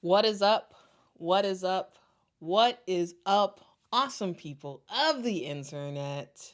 What is up? What is up? What is up, awesome people of the internet?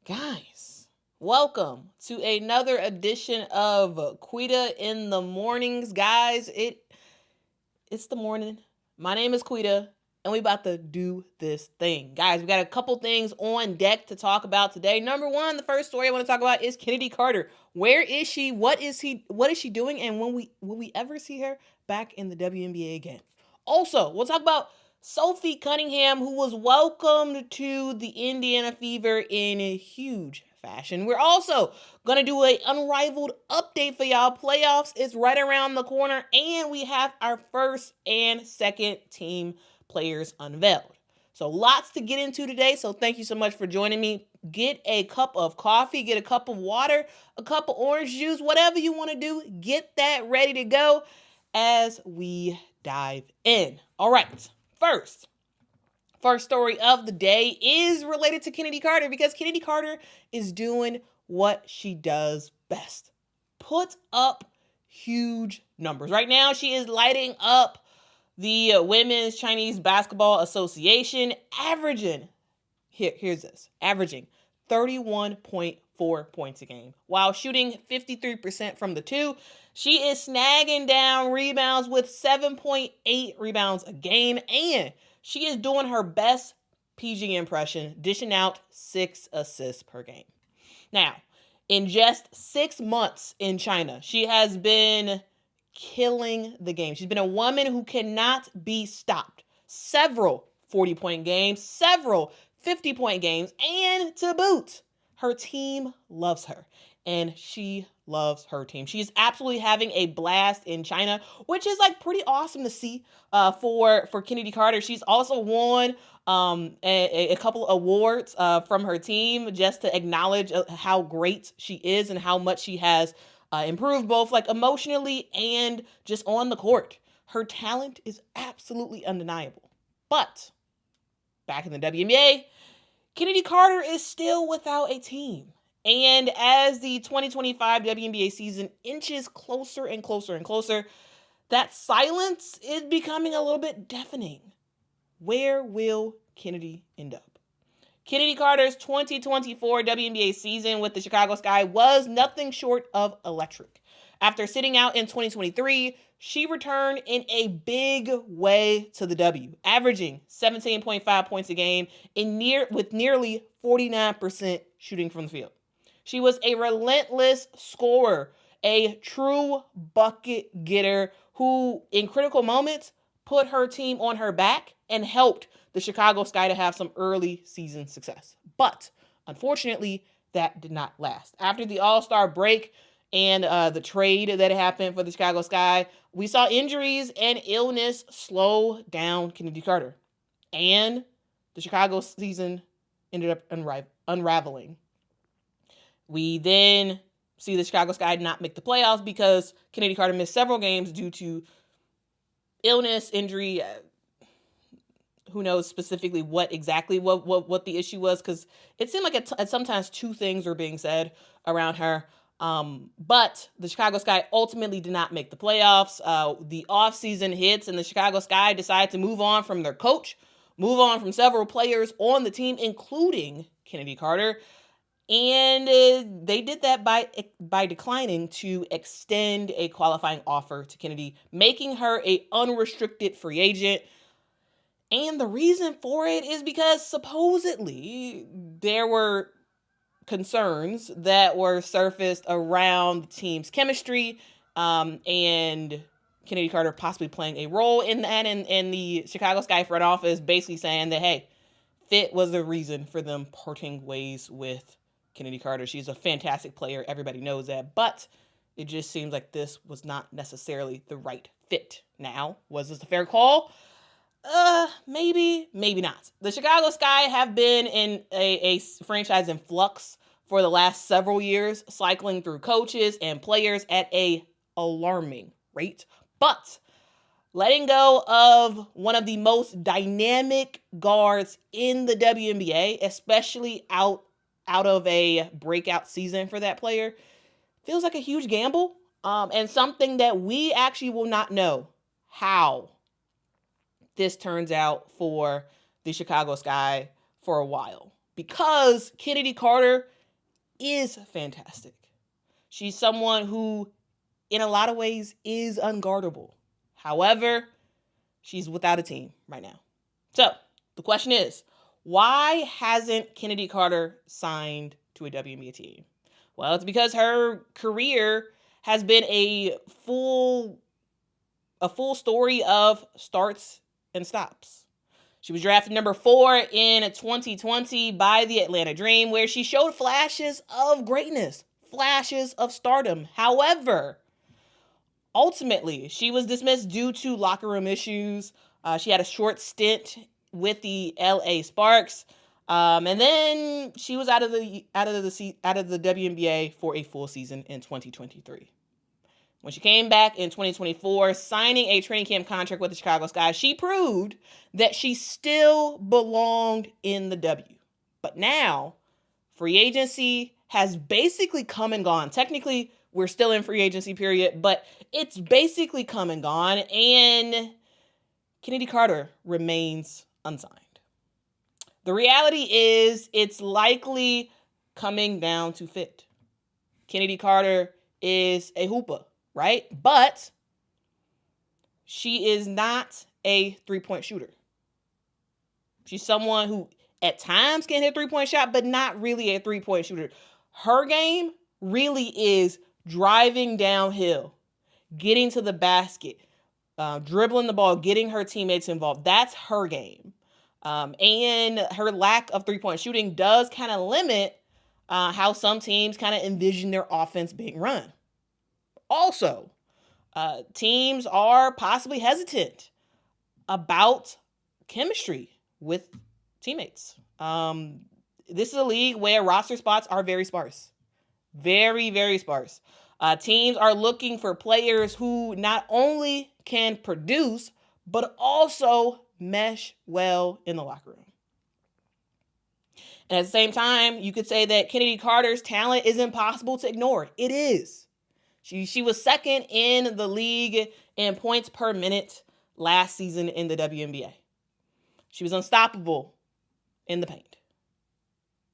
Guys, welcome to another edition of Quita in the Mornings. Guys, it's the morning. My name is Quita, and we about to do this thing. Guys, we got a couple things on deck to talk about today. Number one, the first story I want to talk about is Chennedy Carter. Where is she? What is she doing? And will we ever see her back in the WNBA again? Also, we'll talk about Sophie Cunningham, who was welcomed to the Indiana Fever in a huge fashion. We're also going to do a Unrivaled update for y'all. Playoffs is right around the corner, and we have our first and second team players unveiled. So lots to get into today, so thank you so much for joining me. Get a cup of coffee, get a cup of water, a cup of orange juice, whatever you want to do, get that ready to go as we dive in. All right, first story of the day is related to Chennedy Carter because Chennedy Carter is doing what she does best. Put up huge numbers. Right now, she is lighting up the Women's Chinese Basketball Association, averaging 31.4 points a game. While shooting 53% from the two, she is snagging down rebounds with 7.8 rebounds a game, and she is doing her best PG impression, dishing out 6 assists per game. Now, in just 6 months in China, she has been killing the game. She's been a woman who cannot be stopped. Several 40-point games, several 50-point games, and to boot, her team loves her, and she loves her team. She's absolutely having a blast in China, which is like pretty awesome to see for Chennedy Carter. She's also won a couple awards from her team just to acknowledge how great she is and how much she has improved both like emotionally and just on the court. Her talent is absolutely undeniable. But back in the WNBA, Chennedy Carter is still without a team. And as the 2025 WNBA season inches closer and closer and closer, that silence is becoming a little bit deafening. Where will Chennedy end up? Chennedy Carter's 2024 WNBA season with the Chicago Sky was nothing short of electric. After sitting out in 2023, she returned in a big way to the W, averaging 17.5 points a game with nearly 49% shooting from the field. She was a relentless scorer, a true bucket getter who, in critical moments, put her team on her back and helped the Chicago Sky to have some early season success. But unfortunately, that did not last. After the All-Star break and the trade that happened for the Chicago Sky, we saw injuries and illness slow down Chennedy Carter. And the Chicago season ended up unraveling. We then see the Chicago Sky not make the playoffs because Chennedy Carter missed several games due to illness, injury. Who knows specifically what the issue was, because it seemed like sometimes two things were being said around her. But the Chicago Sky ultimately did not make the playoffs. The offseason hits, and the Chicago Sky decided to move on from their coach, move on from several players on the team, including Chennedy Carter. And they did that by declining to extend a qualifying offer to Chennedy, making her an unrestricted free agent. And the reason for it is because supposedly there were concerns that were surfaced around the team's chemistry, and Chennedy Carter possibly playing a role in that, and the Chicago Sky front office basically saying that, hey, fit was the reason for them parting ways with Chennedy Carter. She's a fantastic player. Everybody knows that. But it just seems like this was not necessarily the right fit. Now, was this a fair call? Maybe not. The Chicago Sky have been in a franchise in flux for the last several years, cycling through coaches and players at a alarming rate. But letting go of one of the most dynamic guards in the WNBA, especially out of a breakout season for that player, feels like a huge gamble, and something that we actually will not know how this turns out for the Chicago Sky for a while, because Chennedy Carter is fantastic. She's someone who, in a lot of ways, is unguardable. However, she's without a team right now. So the question is, why hasn't Chennedy Carter signed to a WNBA team? Well, it's because her career has been a full story of starts and stops. She was drafted number 4 in 2020 by the Atlanta Dream, where she showed flashes of greatness, flashes of stardom. However, ultimately, she was dismissed due to locker room issues. She had a short stint with the LA Sparks, and then she was out of the WNBA for a full season in 2023. When she came back in 2024, signing a training camp contract with the Chicago Sky, she proved that she still belonged in the W. But now, free agency has basically come and gone. Technically, we're still in free agency period, but it's basically come and gone, and Chennedy Carter remains unsigned. The reality is it's likely coming down to fit. Chennedy Carter is a hooper, right? But she is not a three-point shooter. She's someone who at times can hit a three-point shot, but not really a three-point shooter. Her game really is driving downhill, getting to the basket, dribbling the ball, getting her teammates involved. That's her game. And her lack of three-point shooting does kind of limit how some teams kind of envision their offense being run. Also, teams are possibly hesitant about chemistry with teammates. This is a league where roster spots are very sparse. Very, very sparse. Teams are looking for players who not only can produce, but also mesh well in the locker room. And at the same time, you could say that Chennedy Carter's talent is impossible to ignore. It is. She was second in the league in points per minute last season in the WNBA. She was unstoppable in the paint.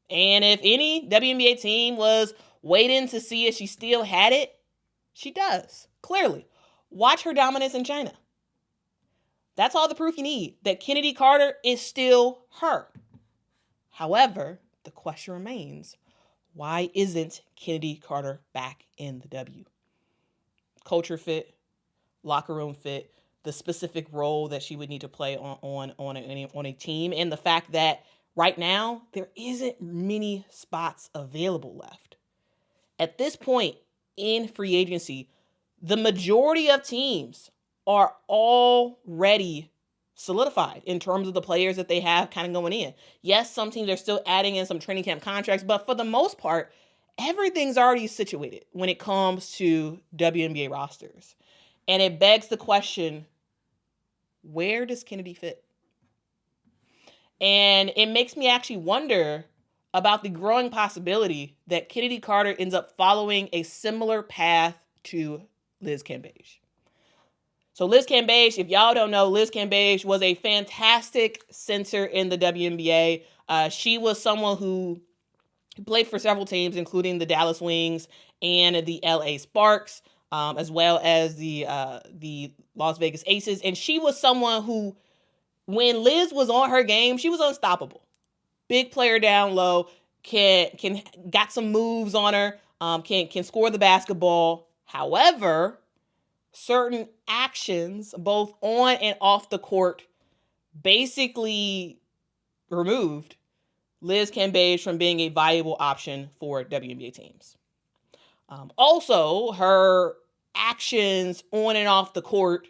And if any WNBA team was waiting to see if she still had it, she does, clearly. Watch her dominance in China. That's all the proof you need, that Chennedy Carter is still her. However, the question remains, why isn't Chennedy Carter back in the W? Culture fit, locker room fit, the specific role that she would need to play on a team, and the fact that right now there isn't many spots available left. At this point in free agency, the majority of teams are already solidified in terms of the players that they have kind of going in. Yes, some teams are still adding in some training camp contracts, but for the most part, everything's already situated when it comes to WNBA rosters. And it begs the question, where does Chennedy fit? And it makes me actually wonder about the growing possibility that Chennedy Carter ends up following a similar path to Liz Cambage. So Liz Cambage, if y'all don't know, Liz Cambage was a fantastic center in the WNBA. She was someone who played for several teams, including the Dallas Wings and the LA Sparks, as well as the Las Vegas Aces. And she was someone who, when Liz was on her game, she was unstoppable. Big player down low, can got some moves on her, can score the basketball. However, certain actions, both on and off the court, basically removed Liz Cambage from being a viable option for WNBA teams. Also, her actions on and off the court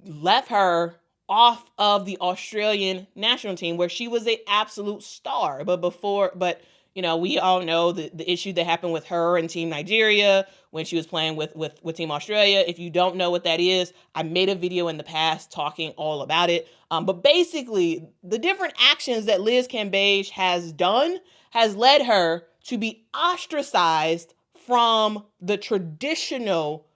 left her off of the Australian national team, where she was an absolute star. But we all know the issue that happened with her and Team Nigeria when she was playing with Team Australia. If you don't know what that is, I made a video in the past talking all about it. But basically, the different actions that Liz Cambage has done has led her to be ostracized from the traditional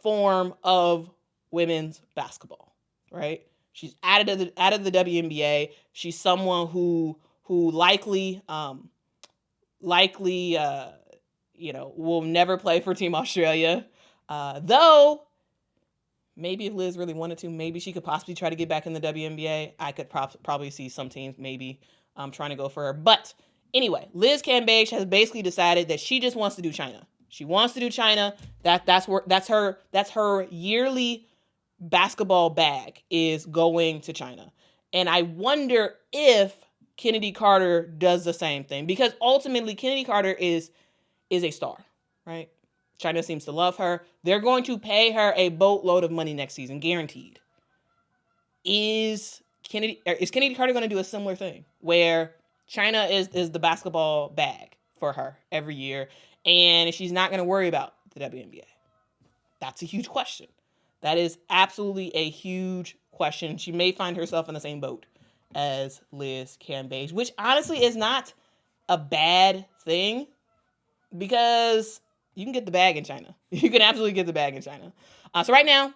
form of women's basketball, right? She's out of the WNBA. She's someone who likely will never play for Team Australia. Though maybe if Liz really wanted to, maybe she could possibly try to get back in the WNBA. I could probably see some teams maybe trying to go for her. But anyway, Liz Cambage has basically decided that she just wants to do China. She wants to do China. That's her yearly basketball bag is going to China. And I wonder if Chennedy Carter does the same thing, because ultimately Chennedy Carter is a star, right? China seems to love her. They're going to pay her a boatload of money next season, guaranteed. Is Chennedy Carter going to do a similar thing where China is the basketball bag for her every year, and she's not going to worry about the WNBA? That's a huge question. That is absolutely a huge question. She may find herself in the same boat as Liz Cambage, which honestly is not a bad thing, because you can get the bag in China. You can absolutely get the bag in China. So right now,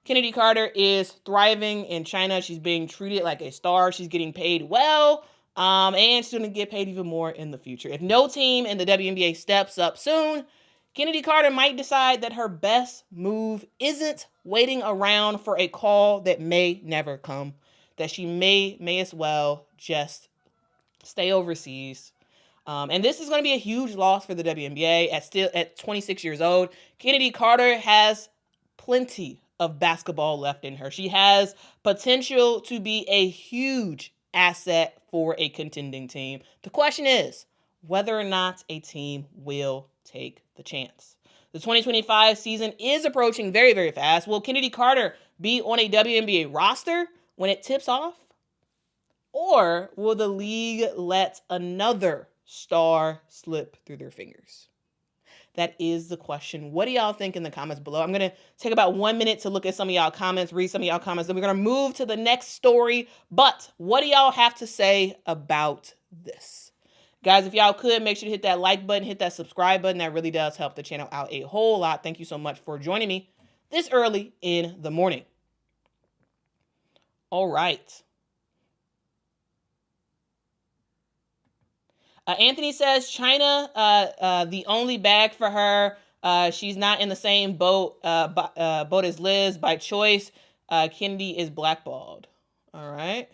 Chennedy Carter is thriving in China. She's being treated like a star. She's getting paid well, and she's going to get paid even more in the future. If no team in the WNBA steps up soon, Chennedy Carter might decide that her best move isn't waiting around for a call that may never come, that she may as well just stay overseas. And this is going to be a huge loss for the WNBA at 26 years old. Chennedy Carter has plenty of basketball left in her. She has potential to be a huge asset for a contending team. The question is whether or not a team will take the chance. The 2025 season is approaching very, very fast. Will Chennedy Carter be on a WNBA roster when it tips off? Or will the league let another star slip through their fingers? That is the question. What do y'all think in the comments below? I'm going to take about 1 minute to look at some of y'all comments, read some of y'all comments, then we're going to move to the next story. But what do y'all have to say about this? Guys, if y'all could, make sure to hit that like button, hit that subscribe button. That really does help the channel out a whole lot. Thank you so much for joining me this early in the morning. All right. Anthony says China, the only bag for her. She's not in the same boat as Liz by choice. Chennedy is blackballed. All right.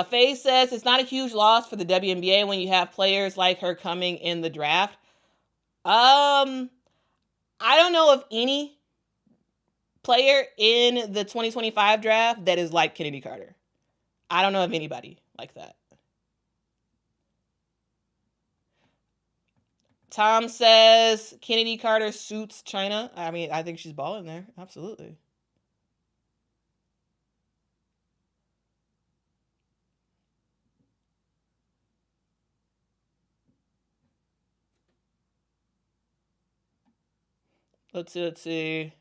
Faye says it's not a huge loss for the WNBA when you have players like her coming in the draft. I don't know of any player in the 2025 draft that is like Chennedy Carter. I don't know of anybody like that. Tom says Chennedy Carter suits China. I mean, I think she's balling there. Absolutely. Let's see.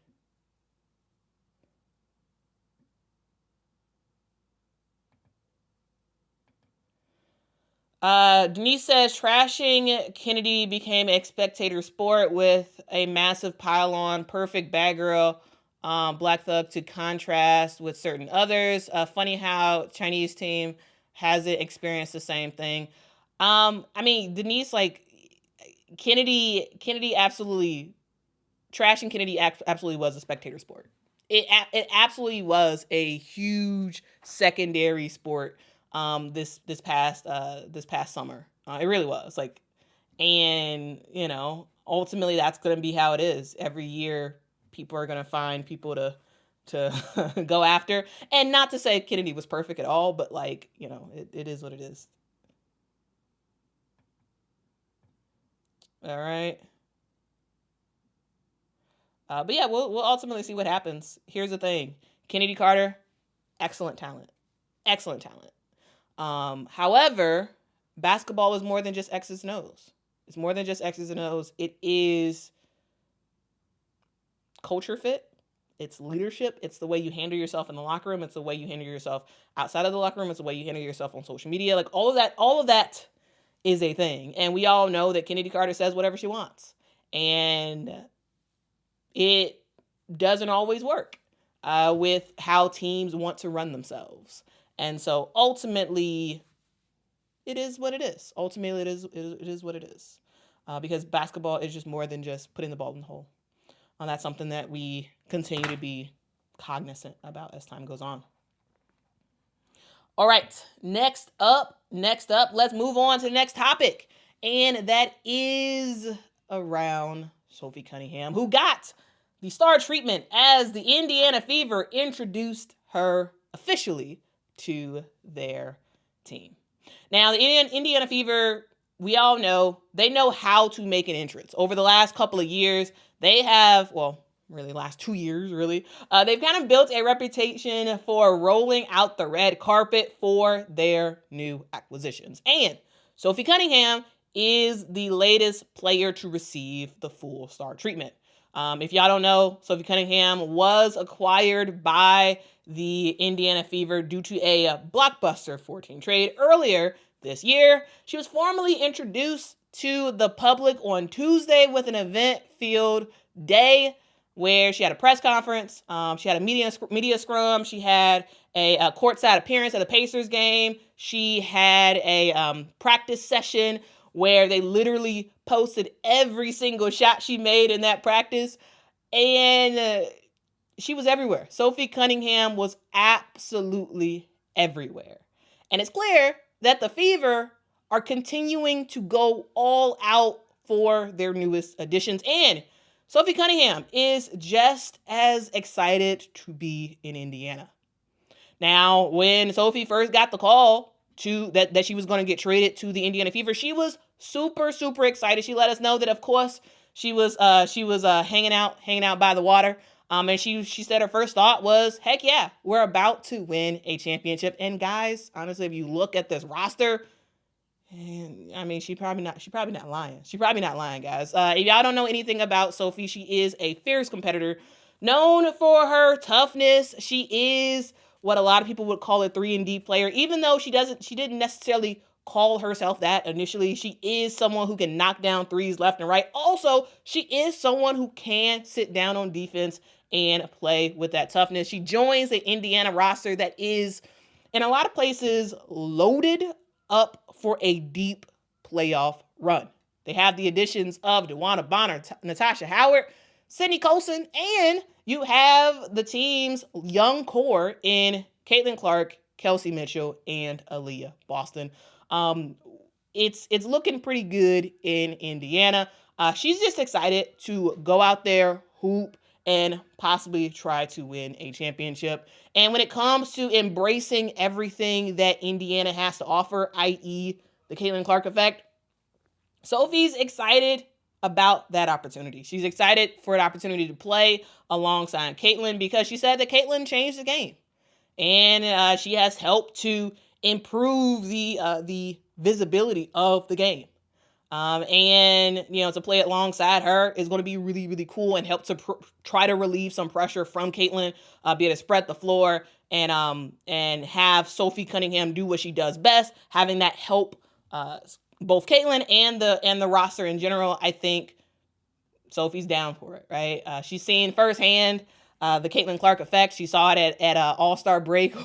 Denise says trashing Chennedy became a spectator sport with a massive pile-on, perfect bad girl, Black Thug to contrast with certain others. Funny how Chinese team hasn't experienced the same thing. I mean, Denise, like, Chennedy absolutely, trashing Chennedy absolutely was a spectator sport. It absolutely was a huge secondary sport this past summer. It really was. Like, and you know, ultimately that's going to be how it is. Every year people are going to find people to go after. And not to say Chennedy was perfect at all, but like, you know, it is what it is. All right. But yeah, we'll ultimately see what happens. Here's the thing. Chennedy Carter, excellent talent. Excellent talent. However, basketball is more than just X's and O's. It's more than just X's and O's. It is culture fit. It's leadership. It's the way you handle yourself in the locker room. It's the way you handle yourself outside of the locker room. It's the way you handle yourself on social media. Like, all of that is a thing. And we all know that Chennedy Carter says whatever she wants. And it doesn't always work with how teams want to run themselves. And so ultimately, it is what it is. Ultimately, it is what it is. Because basketball is just more than just putting the ball in the hole. That's something that we continue to be cognizant about as time goes on. All right, next up, let's move on to the next topic. And that is around Sophie Cunningham, who got the star treatment as the Indiana Fever introduced her officially to their team. Now, the Indiana Fever, we all know, they know how to make an entrance. Over the last couple of years, they have, really last 2 years, really. They've kind of built a reputation for rolling out the red carpet for their new acquisitions. And Sophie Cunningham is the latest player to receive the full star treatment. If y'all don't know, Sophie Cunningham was acquired by the Indiana Fever due to a blockbuster 14 trade earlier this year. She was formally introduced to the public on Tuesday with an event-filled day where she had a press conference, she had a media scrum, she had a courtside appearance at the Pacers game, she had a practice session where they literally posted every single shot she made in that practice, and she was everywhere. Sophie Cunningham was absolutely everywhere. And it's clear that the Fever are continuing to go all out for their newest additions, and Sophie Cunningham is just as excited to be in Indiana. Now, when Sophie first got the call that she was going to get traded to the Indiana Fever, she was super, super excited. She let us know that, of course, she was hanging out by the water. And she said her first thought was, heck yeah, we're about to win a championship. And guys, honestly, if you look at this roster, and I mean, she's probably not lying. She's probably not lying, guys. If y'all don't know anything about Sophie, she is a fierce competitor, known for her toughness. She is what a lot of people would call a 3-and-D player, even though she didn't necessarily call herself that initially. She is someone who can knock down threes left and right. Also, she is someone who can sit down on defense and play with that toughness. She joins the Indiana roster that is, in a lot of places, loaded up for a deep playoff run. They have the additions of DeWanna Bonner, Natasha Howard, Sydney Colson, and you have the team's young core in Caitlin Clark, Kelsey Mitchell, and Aaliyah Boston. It's looking pretty good in Indiana. She's just excited to go out there, hoop, and possibly try to win a championship. And when it comes to embracing everything that Indiana has to offer, i.e. the Caitlin Clark effect, Sophie's excited about that opportunity. She's excited for an opportunity to play alongside Caitlin because she said that Caitlin changed the game. And she has helped to improve the visibility of the game. And, to play alongside her is going to be really, really cool and help to try to relieve some pressure from Caitlin, be able to spread the floor and have Sophie Cunningham do what she does best, having that help both Caitlin and the roster in general. I think Sophie's down for it, right? She's seen firsthand the Caitlin Clark effect. She saw it at All-Star break.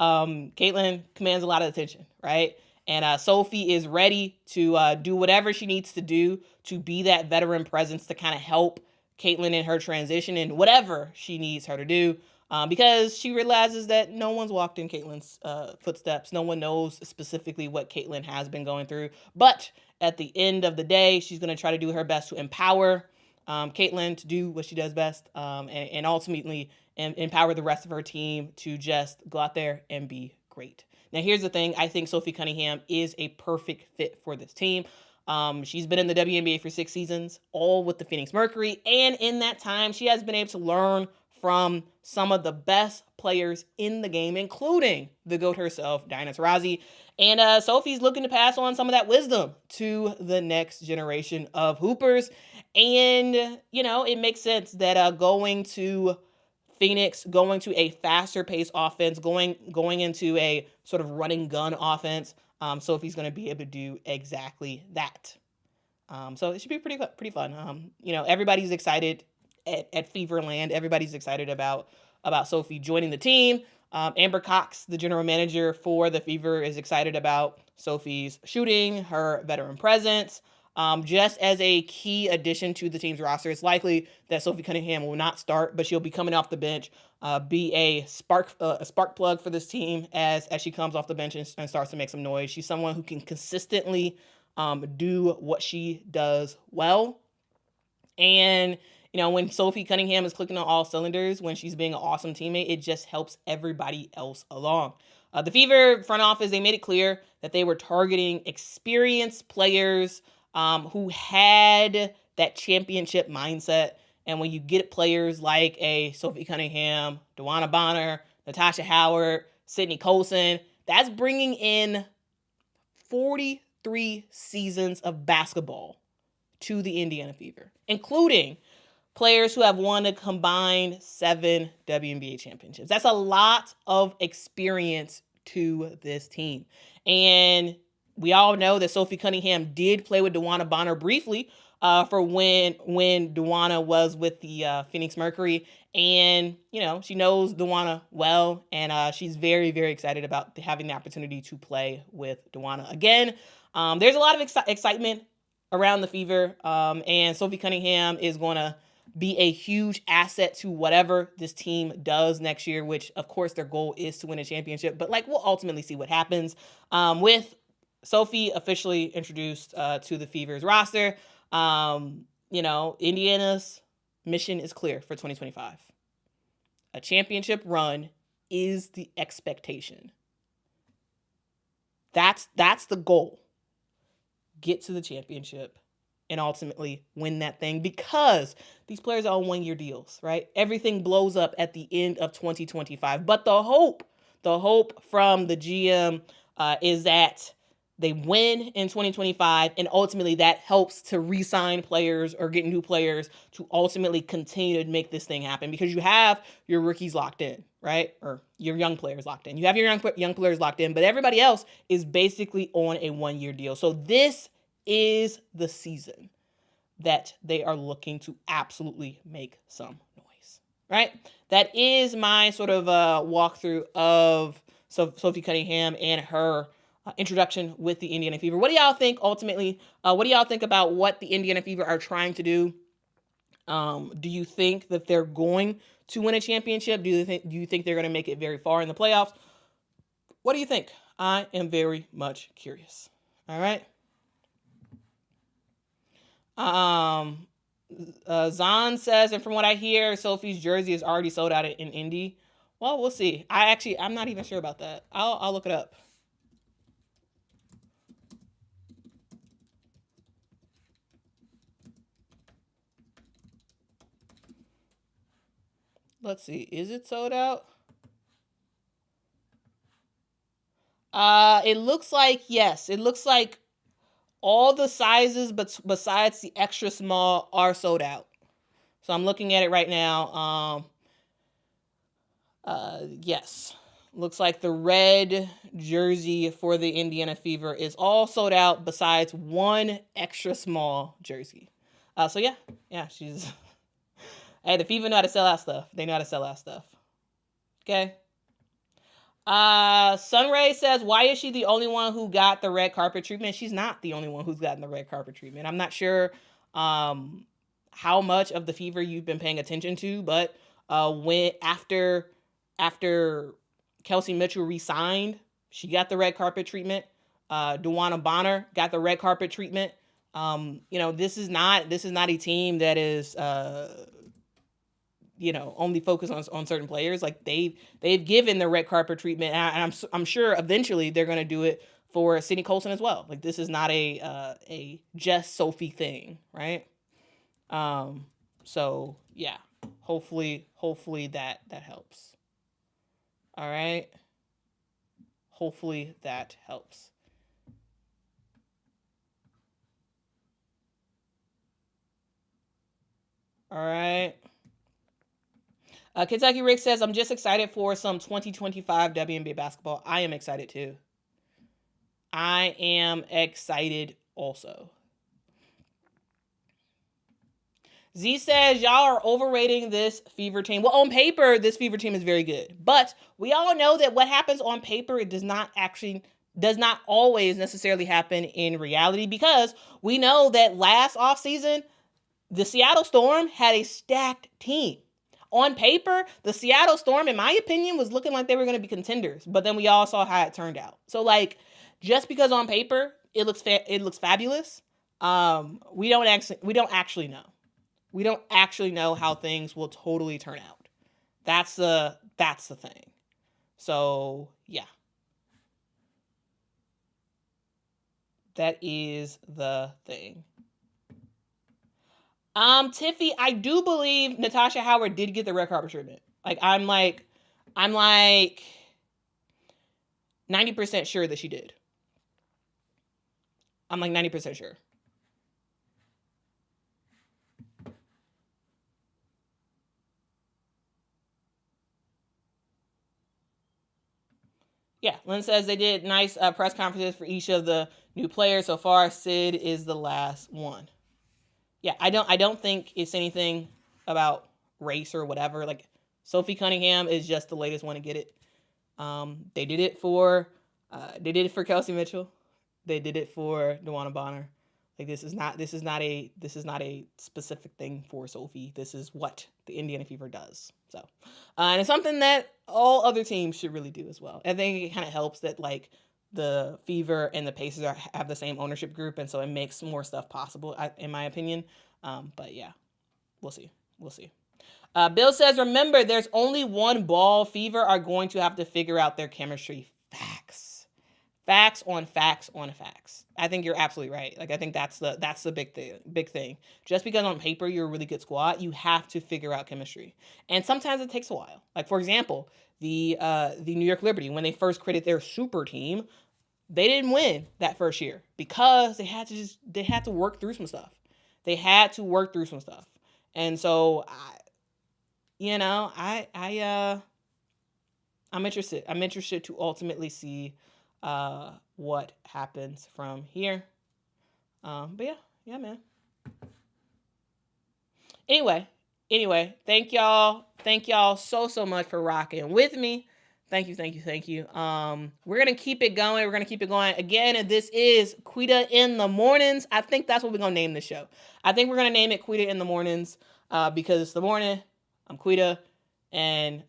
Caitlin commands a lot of attention, right? And Sophie is ready to do whatever she needs to do to be that veteran presence to kind of help Caitlin in her transition and whatever she needs her to do. Because she realizes that no one's walked in Caitlin's footsteps. No one knows specifically what Caitlin has been going through. But at the end of the day, she's going to try to do her best to empower Caitlin to do what she does best and ultimately empower the rest of her team to just go out there and be great. Now, here's the thing. I think Sophie Cunningham is a perfect fit for this team. She's been in the WNBA for 6 seasons, all with the Phoenix Mercury. And in that time, she has been able to learn from some of the best players in the game, including the GOAT herself, Diana Taurasi. And Sophie's looking to pass on some of that wisdom to the next generation of hoopers. And, it makes sense that going to Phoenix, going to a faster paced offense, going into a sort of running gun offense, Sophie's going to be able to do exactly that. So it should be pretty fun. Everybody's excited. at Feverland. Everybody's excited about Sophie joining the team. Amber Cox, the general manager for the Fever, is excited about Sophie's shooting, her veteran presence. Just as a key addition to the team's roster, it's likely that Sophie Cunningham will not start, but she'll be coming off the bench, be a spark plug for this team as she comes off the bench and starts to make some noise. She's someone who can consistently do what she does well. And, when Sophie Cunningham is clicking on all cylinders, when she's being an awesome teammate, it just helps everybody else along. The Fever front office, they made it clear that they were targeting experienced players who had that championship mindset. And when you get players like a Sophie Cunningham, DeWanna Bonner, Natasha Howard, Sydney Colson, that's bringing in 43 seasons of basketball to the Indiana Fever, including players who have won a combined 7 WNBA championships. That's a lot of experience to this team. And we all know that Sophie Cunningham did play with DeWanna Bonner briefly for when DeWanna was with the Phoenix Mercury. And, she knows DeWanna well, and she's very, very excited about having the opportunity to play with DeWanna again. There's a lot of excitement around the Fever, and Sophie Cunningham is going to be a huge asset to whatever this team does next year, which, of course, their goal is to win a championship. But, we'll ultimately see what happens. With Sophie officially introduced to the Fever's roster, Indiana's mission is clear for 2025. A championship run is the expectation. That's the goal. Get to the championship and ultimately win that thing, because these players are on 1-year deals, right? Everything blows up at the end of 2025. But the hope from the GM is that they win in 2025, and ultimately that helps to re-sign players or get new players to ultimately continue to make this thing happen, because you have your rookies locked in, right? Or your young players locked in. You have your young players locked in, but everybody else is basically on a 1-year deal. So this is the season that they are looking to absolutely make some noise, right? That is my sort of walkthrough of Sophie Cunningham and her introduction with the Indiana Fever. What do y'all think ultimately? What do y'all think about what the Indiana Fever are trying to do? Do you think that they're going to win a championship? Do you think they're going to make it very far in the playoffs? What do you think? I am very much curious. All right. Zahn says, and from what I hear, Sophie's jersey is already sold out in Indy. Well, we'll see. I'm not even sure about that. I'll look it up. Let's see. Is it sold out? It looks like, yes. It looks like all the sizes besides the extra small are sold out. So I'm looking at it right now. Yes. Looks like the red jersey for the Indiana Fever is all sold out besides one extra small jersey. So yeah, she's... Hey, the Fever know how to sell out stuff. They know how to sell out stuff. Okay. Sunray says, why is she the only one who got the red carpet treatment? She's not the only one who's gotten the red carpet treatment. I'm not sure how much of the Fever you've been paying attention to, but after Kelsey Mitchell re-signed, she got the red carpet treatment. DeWanna Bonner got the red carpet treatment. This is not a team that is only focus on certain players. Like they've given the red carpet treatment, and I'm sure eventually they're going to do it for Sydney Colson as well. Like this is not a just Sophie thing, right? So yeah, hopefully that helps. All right. Hopefully that helps. All right. Kentucky Rick says, I'm just excited for some 2025 WNBA basketball. I am excited too. I am excited also. Z says y'all are overrating this Fever team. Well, on paper, this Fever team is very good. But we all know that what happens on paper, it does not always necessarily happen in reality, because we know that last offseason, the Seattle Storm had a stacked team. On paper, the Seattle Storm, in my opinion, was looking like they were going to be contenders. But then we all saw how it turned out. So, like, just because on paper it looks fabulous, we don't actually know. We don't actually know how things will totally turn out. That's the thing. So, yeah. That is the thing. Tiffy, I do believe Natasha Howard did get the red carpet treatment. Like, I'm like 90% sure that she did. I'm like 90% sure. Yeah, Lynn says they did nice press conferences for each of the new players so far. Sid is the last one. Yeah, I don't think it's anything about race or whatever. Like, Sophie Cunningham is just the latest one to get it. They did it for Kelsey Mitchell. They did it for DeWanna Bonner. Like, this is not a specific thing for Sophie. This is what the Indiana Fever does. So, and it's something that all other teams should really do as well. I think it kind of helps that, like, the Fever and the Pacers have the same ownership group, and so it makes more stuff possible, in my opinion. But yeah, we'll see. Bill says, remember, there's only one ball. Fever are going to have to figure out their chemistry. Facts on facts on facts. I think you're absolutely right. Like, I think that's the big thing. Just because on paper you're a really good squad, you have to figure out chemistry. And sometimes it takes a while. Like, for example, the New York Liberty, when they first created their super team, they didn't win that first year because they had to work through some stuff. And so I'm interested. I'm interested to ultimately see what happens from here. But yeah, man. Anyway, thank y'all so much for rocking with me. Thank you. We're going to keep it going. Again, this is Quita in the Mornings. I think that's what we're going to name the show. I think we're going to name it Quita in the Mornings because it's the morning. I'm Quita. And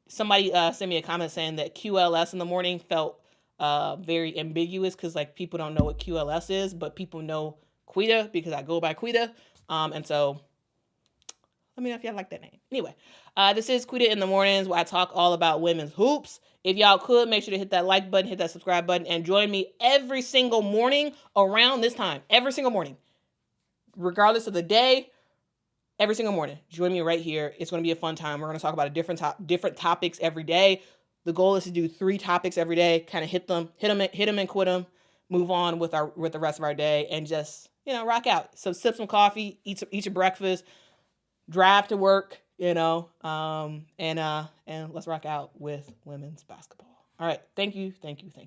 somebody sent me a comment saying that QLS in the morning felt very ambiguous because, like, people don't know what QLS is, but people know Quita because I go by Quita. And so let me know if y'all like that name. Anyway, this is Quita in the Mornings, where I talk all about women's hoops. If y'all could, make sure to hit that like button, hit that subscribe button, and join me every single morning around this time. Every single morning. Regardless of the day, every single morning. Join me right here. It's going to be a fun time. We're going to talk about different topics every day. The goal is to do 3 topics every day, kind of hit them and quit them, move on with the rest of our day, and just, rock out. So sip some coffee, eat your breakfast, drive to work, and let's rock out with women's basketball. All right. Thank you.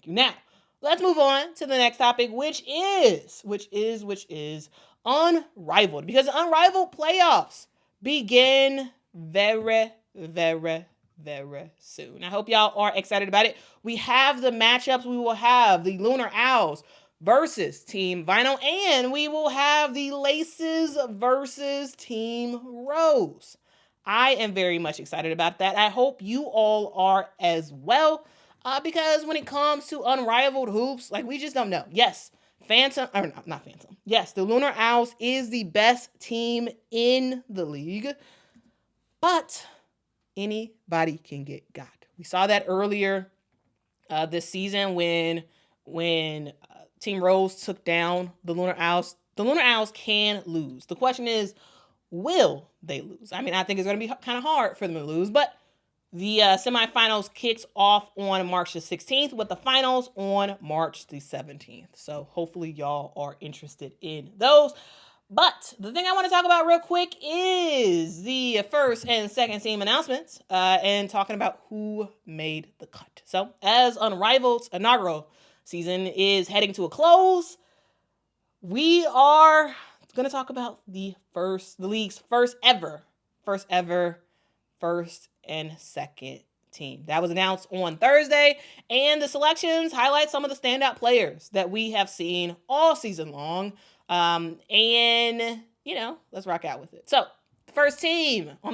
Now, let's move on to the next topic, which is Unrivaled, because the Unrivaled playoffs begin very, very, very soon. I hope y'all are excited about it. We have the matchups. We will have the Lunar Owls versus Team Vinyl, and we will have the Laces versus Team Rose. I am very much excited about that. I hope you all are as well, because when it comes to Unrivaled hoops, like, we just don't know. Yes, not Phantom. Yes, the Lunar Owls is the best team in the league, but anybody can get got. We saw that earlier this season when Team Rose took down the Lunar Owls. The Lunar Owls can lose. The question is, will they lose? I mean, I think it's going to be kind of hard for them to lose, but the semifinals kicks off on March the 16th with the finals on March the 17th. So hopefully y'all are interested in those. But the thing I want to talk about real quick is the first and second team announcements and talking about who made the cut. So as Unrivaled's inaugural season is heading to a close, we are going to talk about the league's first and second team. That was announced on Thursday, and the selections highlight some of the standout players that we have seen all season long. Let's rock out with it. So, on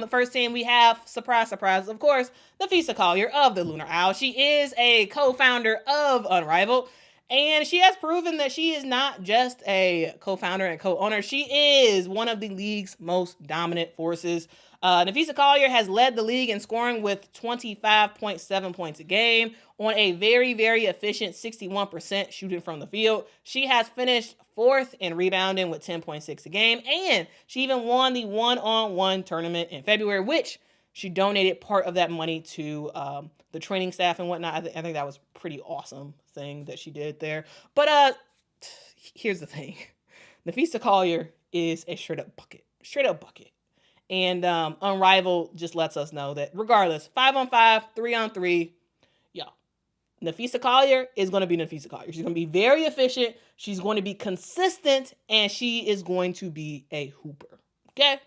the first team, we have, surprise, of course, Nafisa Collier of the Lunar Owl. She is a co-founder of Unrivaled, and she has proven that she is not just a co-founder and co-owner. She is one of the league's most dominant forces. Nafisa Collier has led the league in scoring with 25.7 points a game on a very, very efficient 61% shooting from the field. She has finished 4th in rebounding with 10.6 a game, and she even won the one-on-one tournament in February, which she donated part of that money to the training staff and whatnot. I think that was a pretty awesome thing that she did there. But here's the thing. Nafisa Collier is a straight-up bucket. And Unrivaled just lets us know that regardless, 5-on-5, 3-on-3, Nafisa Collier is going to be Nafisa Collier. She's going to be very efficient. She's going to be consistent, and she is going to be a hooper. Okay.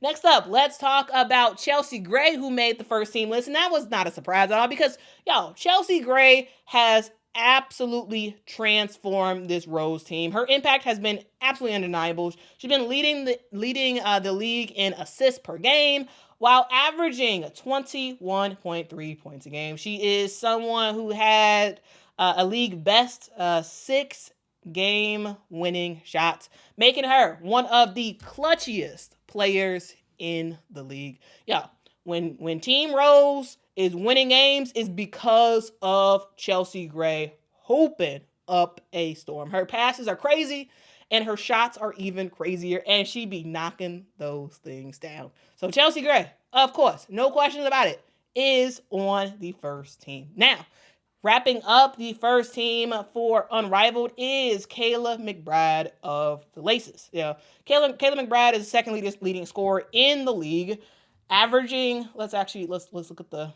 Next up, let's talk about Chelsea Gray, who made the first team list. And that was not a surprise at all because, Chelsea Gray has absolutely transformed this Rose team. Her impact has been absolutely undeniable. She's been leading the league in assists per game while averaging 21.3 points a game. She is someone who had a league best 6 game winning shots, making her one of the clutchiest players in the league. When Team Rose is winning games, is because of Chelsea Gray hooping up a storm. Her passes are crazy, and her shots are even crazier, and she be knocking those things down. So Chelsea Gray, of course, no questions about it, is on the first team. Now, wrapping up the first team for Unrivaled is Kayla McBride of the Laces. Kayla McBride is the second leading scorer in the league, averaging, let's look at the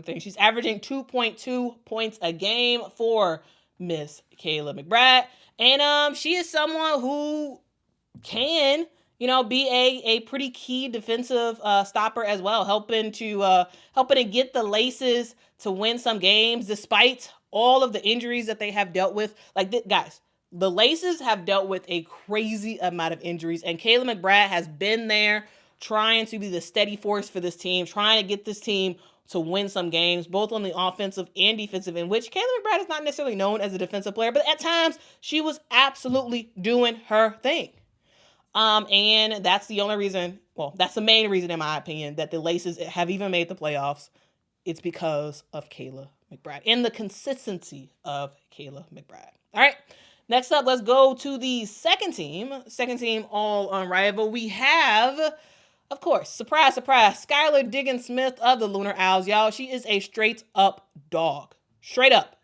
thing. She's averaging 2.2 points a game for Miss Kayla McBride. And she is someone who can, be a pretty key defensive stopper as well, helping to get the Laces to win some games despite all of the injuries that they have dealt with. Guys, the Laces have dealt with a crazy amount of injuries, and Kayla McBride has been there trying to be the steady force for this team, trying to get this team to win some games, both on the offensive and defensive, in which Kayla McBride is not necessarily known as a defensive player, but at times she was absolutely doing her thing. And that's the only reason, that's the main reason, in my opinion, that the Laces have even made the playoffs. It's because of Kayla McBride and the consistency of Kayla McBride. All right, next up, let's go to the second team. Second team, all Unrivaled. We have, of course, surprise, Skylar Diggins-Smith of the Lunar Owls, y'all. She is a straight up dog. Straight up,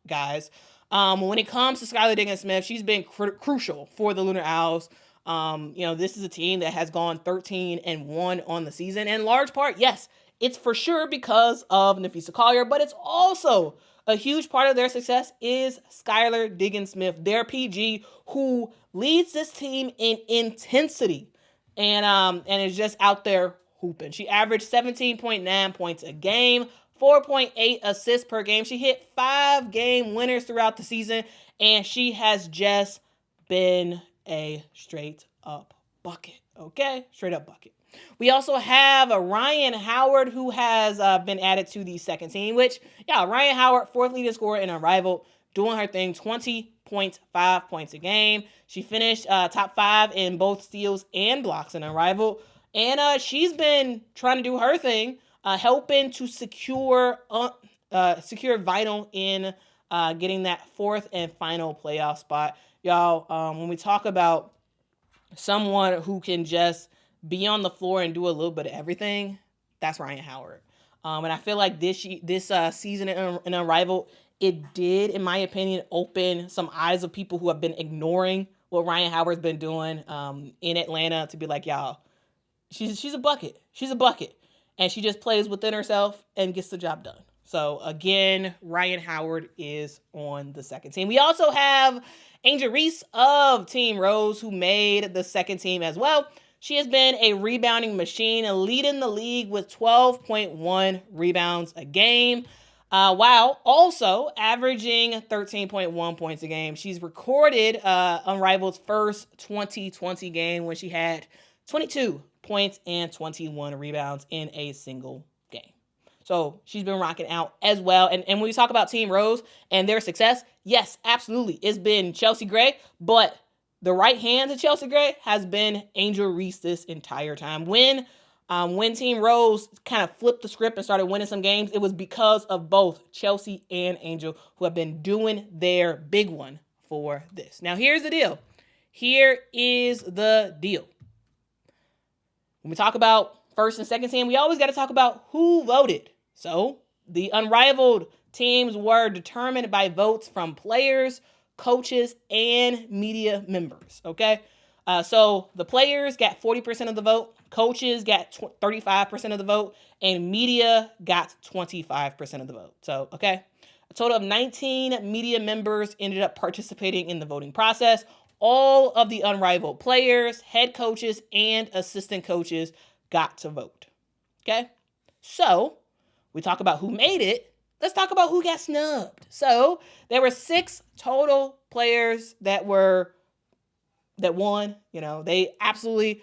guys. When it comes to Skylar Diggins-Smith, she's been crucial for the Lunar Owls. This is a team that has gone 13-1 on the season. And in large part, yes, it's for sure because of Nafisa Collier, but it's also a huge part of their success is Skylar Diggins-Smith, their PG, who leads this team in intensity and is just out there hooping. She averaged 17.9 points a game, 4.8 assists per game. She hit 5 game winners throughout the season, and she has just been a straight up bucket. Okay? Straight up bucket. We also have a Ryan Howard who has been added to the second team, which, Ryan Howard, 4th leading scorer in Unrivaled, doing her thing, 20.5 points a game. She finished top 5 in both steals and blocks in Unrivaled. And she's been trying to do her thing, helping to secure Vinyl in getting that 4th and final playoff spot. Y'all, when we talk about someone who can just be on the floor and do a little bit of everything, that's Ryan Howard. And I feel like this season in Unrivaled, it did, in my opinion, open some eyes of people who have been ignoring what Ryan Howard's been doing in Atlanta to be like, y'all, she's a bucket. She's a bucket. And she just plays within herself and gets the job done. So again, Ryan Howard is on the second team. We also have Angel Reese of Team Rose, who made the second team as well. She has been a rebounding machine, leading the league with 12.1 rebounds a game, while also averaging 13.1 points a game. She's recorded Unrivaled's first 2020 game when she had 22 points and 21 rebounds in a single game. So she's been rocking out as well. And when we talk about Team Rose and their success, yes, absolutely. It's been Chelsea Gray, but the right hand to Chelsea Gray has been Angel Reese this entire time. When Team Rose kind of flipped the script and started winning some games, it was because of both Chelsea and Angel, who have been doing their big one for this. Now, here's the deal. Here is the deal. When we talk about first and second team, we always got to talk about who voted. So the Unrivaled teams were determined by votes from players, coaches, and media members, okay? So the players got 40% of the vote, coaches got 35% of the vote, and media got 25% of the vote. So, okay, a total of 19 media members ended up participating in the voting process. All of the Unrivaled players, head coaches, and assistant coaches got to vote, okay? So we talk about who made it. Let's talk about who got snubbed. So there were 6 total players that won. You know, they absolutely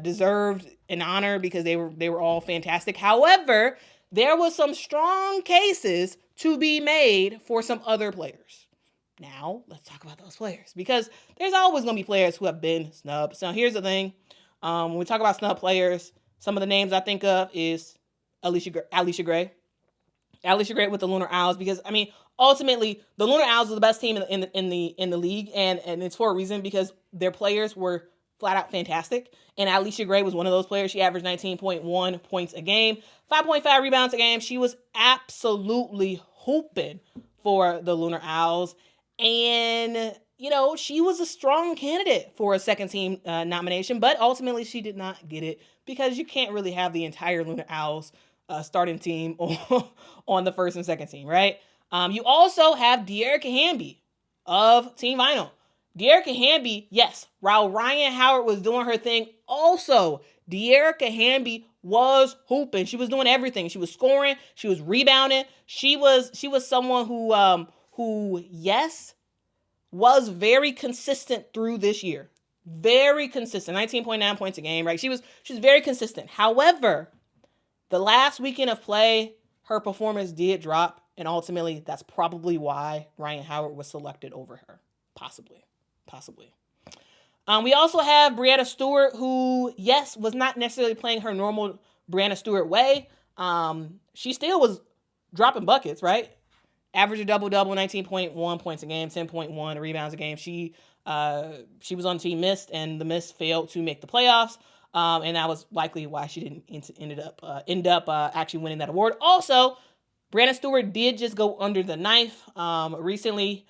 deserved an honor because they were all fantastic. However, there was some strong cases to be made for some other players. Now, let's talk about those players, because there's always going to be players who have been snubbed. So here's the thing. When we talk about snub players, some of the names I think of is Alicia Gray. Alicia Gray with the Lunar Owls, because, I mean, ultimately, the Lunar Owls are the best team in the league, and it's for a reason, because their players were flat out fantastic. And Alicia Gray was one of those players. She averaged 19.1 points a game, 5.5 rebounds a game. She was absolutely hooping for the Lunar Owls. And, you know, she was a strong candidate for a second team nomination, but ultimately she did not get it, because you can't really have the entire Lunar Owls starting team on the first and second team, right? You also have De'Erica Hamby of Team Vinyl. De'Erica Hamby, yes, while Ryan Howard was doing her thing, also De'Erica Hamby was hooping. She was doing everything. She was scoring. She was rebounding. She was someone who, yes, was very consistent through this year. Very consistent. 19.9 points a game, right? She was very consistent. However, the last weekend of play, her performance did drop, and ultimately that's probably why Ryan Howard was selected over her. Possibly. We also have Brianna Stewart, who, yes, was not necessarily playing her normal Brianna Stewart way. She still was dropping buckets, right? Average a double-double, 19.1 points a game, 10.1 rebounds a game. She was on Team Mist, and the Mist failed to make the playoffs. And that was likely why she didn't end up actually winning that award. Also, Brianna Stewart did just go under the knife recently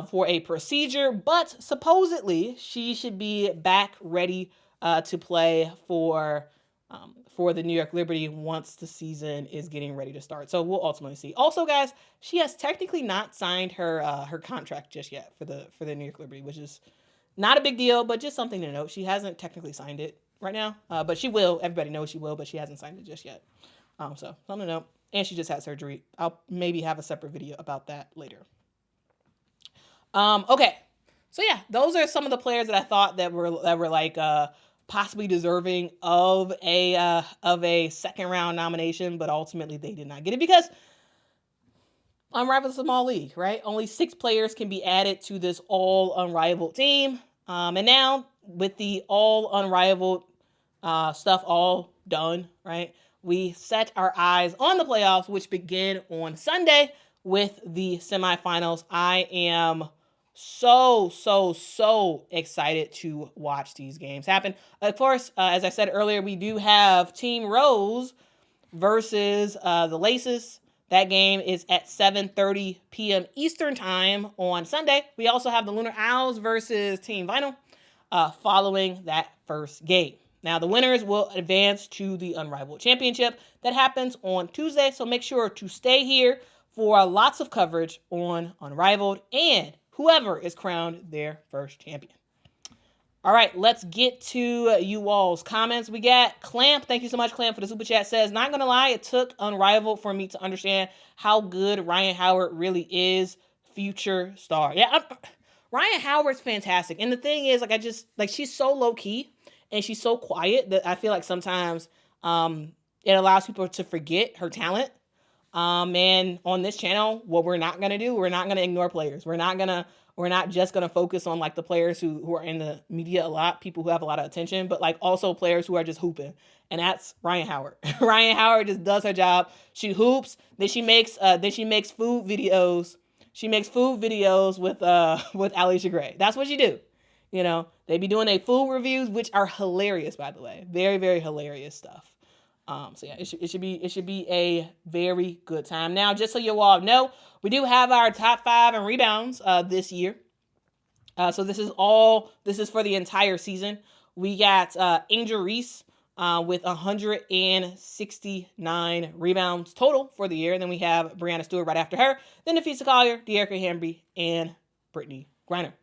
for a procedure, but supposedly she should be back ready to play for the New York Liberty once the season is getting ready to start. So we'll ultimately see. Also, guys, she has technically not signed her contract just yet for the New York Liberty, which is not a big deal, but just something to note. She hasn't technically signed it right now, but she will. Everybody knows she will, but she hasn't signed it just yet. So something to note. And she just had surgery. I'll maybe have a separate video about that later. Okay. So yeah, those are some of the players that I thought that were like possibly deserving of a second round nomination, but ultimately they did not get it because Unrivaled is a small league, right? Only 6 players can be added to this all Unrivaled team. And now with the all Unrivaled stuff all done, right? We set our eyes on the playoffs, which begin on Sunday with the semifinals. I am so excited to watch these games happen. Of course, as I said earlier, we do have Team Rose versus the Laces. That game is at 7:30 p.m. Eastern time on Sunday. We also have the Lunar Owls versus Team Vinyl following that first game. Now, the winners will advance to the Unrivaled Championship that happens on Tuesday, so make sure to stay here for lots of coverage on Unrivaled and whoever is crowned their first champion. All right, let's get to you all's comments. We got Clamp. Thank you so much, Clamp, for the super chat. Says, not going to lie, it took Unrivaled for me to understand how good Ryan Howard really is. Future star. Yeah, Ryan Howard's fantastic. And the thing is, she's so low-key and she's so quiet that I feel like sometimes it allows people to forget her talent. And on this channel, what we're not going to do, we're not going to ignore players. We're not just going to focus on like the players who are in the media a lot, people who have a lot of attention, but like also players who are just hooping. And that's Ryan Howard. Ryan Howard just does her job. She hoops, then she makes food videos. She makes food videos with Alicia Gray. That's what she do. You know, they be doing their food reviews, which are hilarious, by the way. Very, very hilarious stuff. So yeah, it should be a very good time. Now, just so you all know, we do have our top 5 in rebounds this year. So this is for the entire season. We got Angel Reese with 169 rebounds total for the year. And then we have Brianna Stewart right after her. Then Nafisa Collier, De'Erica Hamby, and Brittany Griner.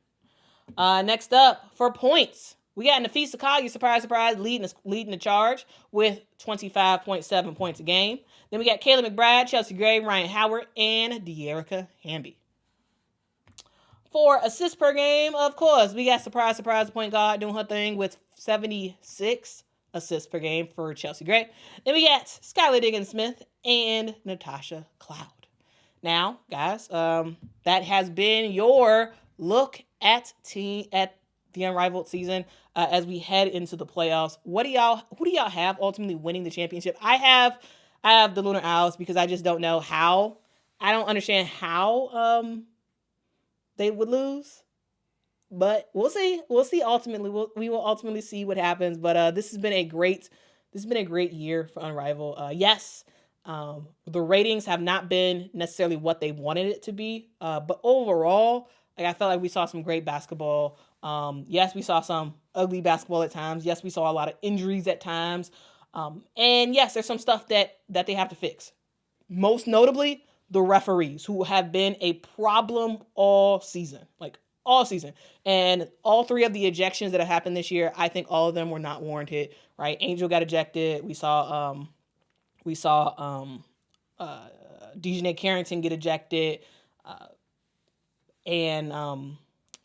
Next up for points, we got Nafisa Collier, surprise, surprise, leading the charge with 25.7 points a game. Then we got Kayla McBride, Chelsea Gray, Ryan Howard, and De'Erica Hamby. For assists per game, of course, we got surprise, surprise, point guard doing her thing with 76 assists per game for Chelsea Gray. Then we got Skylar Diggins-Smith and Natasha Cloud. Now, guys, that has been your look at the Unrivaled season as we head into the playoffs. Who do y'all have ultimately winning the championship? I have the Lunar Owls because I just don't know how. I don't understand how they would lose. But we'll see. We'll see ultimately. We will ultimately see what happens. But this has been a great year for Unrivaled. Yes, the ratings have not been necessarily what they wanted it to be. But overall, I felt like we saw some great basketball. Yes, we saw some ugly basketball at times. Yes, we saw a lot of injuries at times. And yes, there's some stuff that they have to fix. Most notably, the referees, who have been a problem all season. And all 3 of the ejections that have happened this year, I think all of them were not warranted, right? Angel got ejected. We saw Dejanay Carrington get ejected. And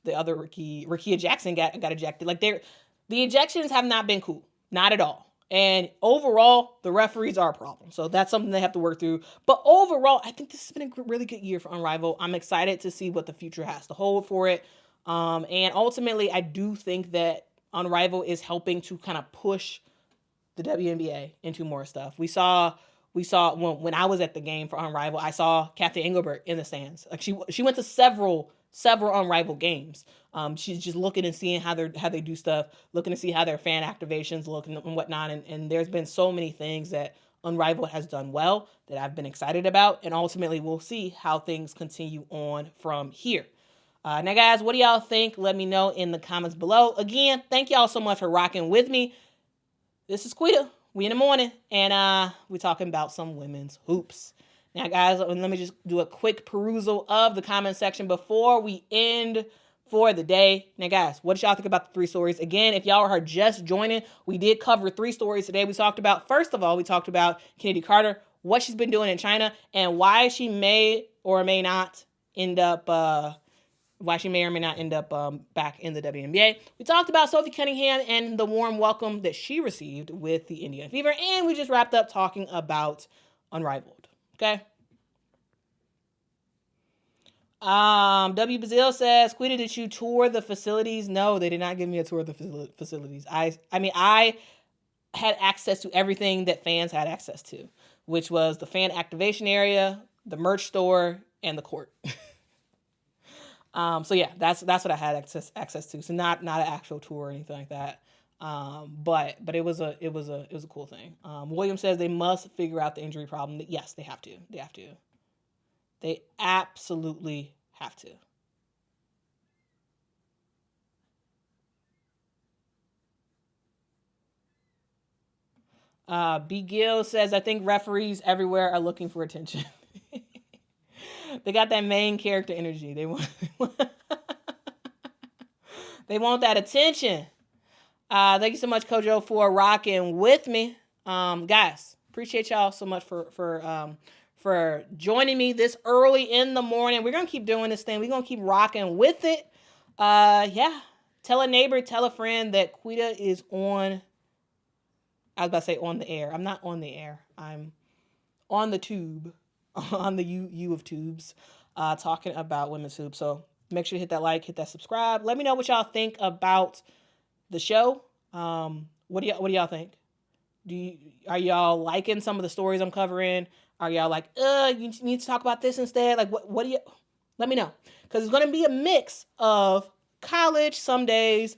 the other Rickea Jackson got ejected. Like, the ejections have not been cool. Not at all. And overall, the referees are a problem. So that's something they have to work through. But overall, I think this has been a really good year for Unrivaled. I'm excited to see what the future has to hold for it. And ultimately, I do think that Unrivaled is helping to kind of push the WNBA into more stuff. We saw when I was at the game for Unrivaled, I saw Kathy Engelbert in the stands. Like, she went to several Unrivaled games. She's just looking and seeing how they do stuff, looking to see how their fan activations look and whatnot. And there's been so many things that Unrivaled has done well that I've been excited about. And ultimately, we'll see how things continue on from here. Now, guys, what do y'all think? Let me know in the comments below. Again, thank y'all so much for rocking with me. This is Quita. We in the morning, and we're talking about some women's hoops. Now, guys, let me just do a quick perusal of the comment section before we end for the day. Now, guys, what did y'all think about the 3 stories? Again, if y'all are just joining, we did cover 3 stories today. First of all, we talked about Chennedy Carter, what she's been doing in China, and why she may or may not end up back in the WNBA. We talked about Sophie Cunningham and the warm welcome that she received with the Indiana Fever, and we just wrapped up talking about Unrivaled. Okay. W. Bazil says, Quita, did you tour the facilities? No, they did not give me a tour of the facilities. I had access to everything that fans had access to, which was the fan activation area, the merch store, and the court. So yeah, that's what I had access to. So not an actual tour or anything like that. But it was a cool thing. William says they must figure out the injury problem. Yes, they have to. They absolutely have to. B. Gill says, I think referees everywhere are looking for attention. They got that main character energy. They want they want that attention. Thank you so much, Kojo, for rocking with me. Guys, appreciate y'all so much for joining me this early in the morning. We're gonna keep doing this thing. We're gonna keep rocking with it. Yeah. Tell a neighbor, tell a friend that Quita is on. I was about to say on the air. I'm not on the air. I'm on the tube, on the U of tubes, talking about women's hoops. So make sure to hit that like, hit that subscribe. Let me know what y'all think about the show. What do y'all think? Are y'all liking some of the stories I'm covering? Are y'all like, you need to talk about this instead? Like, what do you? Let me know, because it's gonna be a mix of college some days,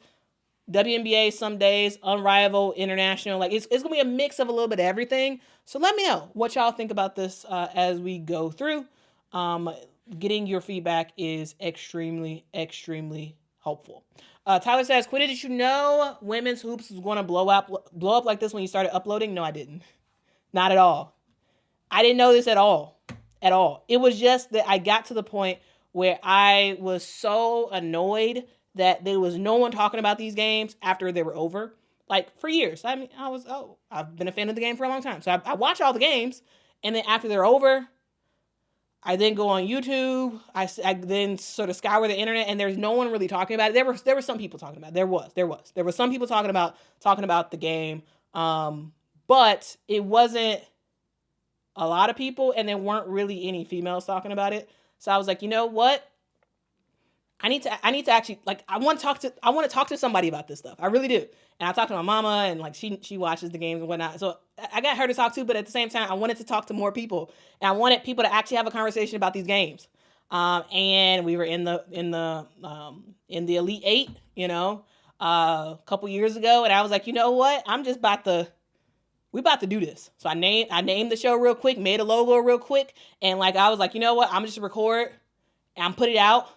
WNBA some days, Unrivaled, international. Like it's gonna be a mix of a little bit of everything. So let me know what y'all think about this as we go through. Getting your feedback is extremely, extremely helpful. Tyler says, Quita, did you know women's hoops was going to blow up like this when you started uploading? No, I didn't. Not at all. I didn't know this at all. At all. It was just that I got to the point where I was so annoyed that there was no one talking about these games after they were over. Like, for years. I mean, I've been a fan of the game for a long time. So I watch all the games, and then after they're over, I then go on YouTube. I then sort of scour the internet, and there's no one really talking about it. There were some people talking about it. There were some people talking about the game, but it wasn't a lot of people, and there weren't really any females talking about it. So I was like, you know what? I need to actually, like, I want to talk to somebody about this stuff. I really do. And I talked to my mama, and like she watches the games and whatnot. So I got her to talk to, but at the same time, I wanted to talk to more people, and I wanted people to actually have a conversation about these games. And we were in the Elite Eight, a couple years ago, and I was like, you know what? We about to do this. So I named the show real quick, made a logo real quick, and like I was like, you know what? I'm just record and put it out.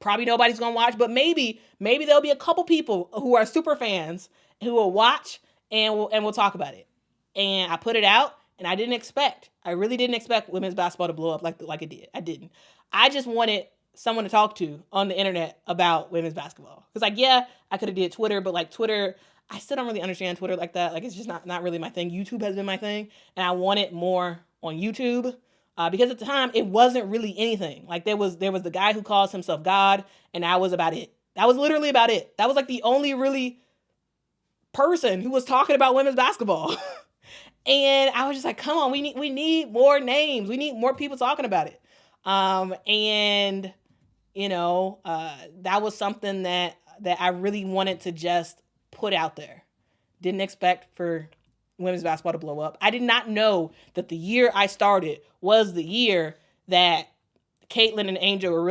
Probably nobody's gonna watch, but maybe there'll be a couple people who are super fans who will watch and we'll talk about it. And I put it out, and I really didn't expect women's basketball to blow up like it did. I didn't. I just wanted someone to talk to on the internet about women's basketball. Because like, yeah, I could have did Twitter, but like Twitter, I still don't really understand Twitter like that. Like it's just not really my thing. YouTube has been my thing, and I wanted more on YouTube. Because at the time, it wasn't really anything. Like there was the guy who calls himself God, and that was about it. That was literally about it. That was like the only really person who was talking about women's basketball. And I was just like, come on, we need more names. We need more people talking about it. That was something that I really wanted to just put out there. Didn't expect for women's basketball to blow up. I did not know that the year I started was the year that Caitlin and Angel was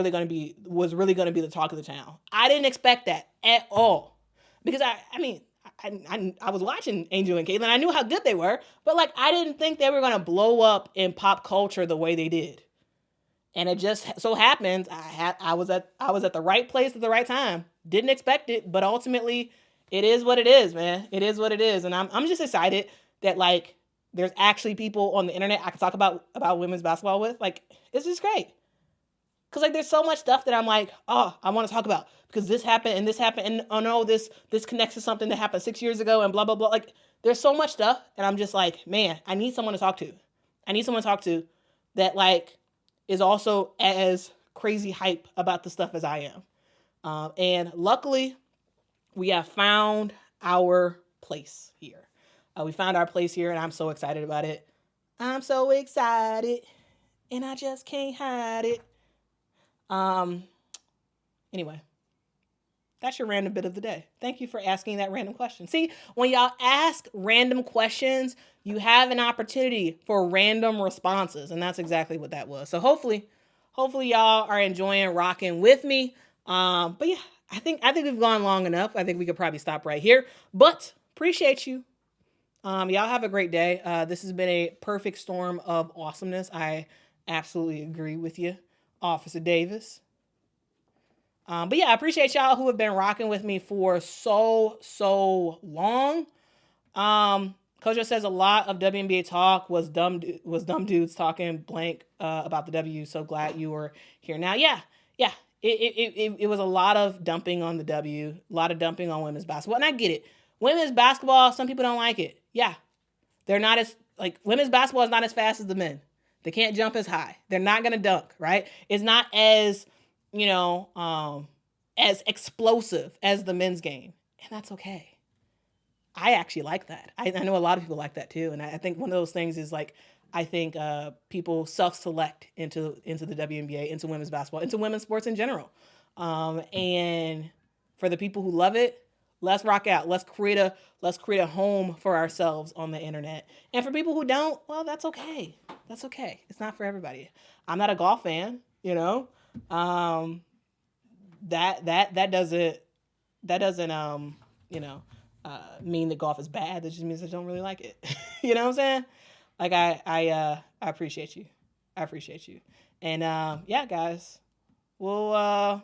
really going to be the talk of the town. I didn't expect that at all, because I was watching Angel and Caitlin. I knew how good they were, but like I didn't think they were going to blow up in pop culture the way they did. And it just so happens I was at the right place at the right time. Didn't expect it, but ultimately it is what it is, man. It is what it is. And I'm just excited that like there's actually people on the internet I can talk about women's basketball with. Like, it's just great. Cause like there's so much stuff that I'm like, oh, I want to talk about because this happened and oh no, this connects to something that happened 6 years ago and blah, blah, blah. Like there's so much stuff. And I'm just like, man, I need someone to talk to. I need someone to talk to that like is also as crazy hype about the stuff as I am. And luckily, we have found our place here. We found our place here, and I'm so excited about it. I'm so excited, and I just can't hide it. Anyway, that's your random bit of the day. Thank you for asking that random question. See, when y'all ask random questions, you have an opportunity for random responses, and that's exactly what that was. So hopefully y'all are enjoying rocking with me. But yeah, I think we've gone long enough. I think we could probably stop right here, but appreciate you. Y'all have a great day. This has been a perfect storm of awesomeness. I absolutely agree with you, Officer Davis. But yeah, I appreciate y'all who have been rocking with me for so long. Kojo says a lot of WNBA talk was dumb dudes talking blank about the W. So glad you were here now. Yeah. It was a lot of dumping on the W, a lot of dumping on women's basketball. And I get it. Women's basketball, some people don't like it. Yeah. They're not as, like, women's basketball is not as fast as the men. They can't jump as high. They're not going to dunk, right? It's not as, as explosive as the men's game. And that's okay. I actually like that. I know a lot of people like that too. And I think one of those things is like, I think people self-select into the WNBA, into women's basketball, into women's sports in general. And for the people who love it, let's rock out. Let's create a home for ourselves on the internet. And for people who don't, well, that's okay. That's okay. It's not for everybody. I'm not a golf fan, That doesn't mean that golf is bad. That just means I don't really like it. You know what I'm saying? Like I appreciate you. I appreciate you. And yeah, guys, we'll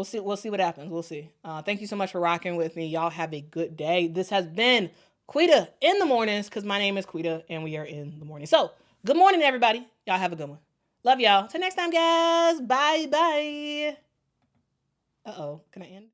see what happens. We'll see. Thank you so much for rocking with me. Y'all have a good day. This has been Quita in the mornings, because my name is Quita and we are in the morning. So good morning, everybody. Y'all have a good one. Love y'all. Till next time, guys. Bye. Uh-oh. Can I end?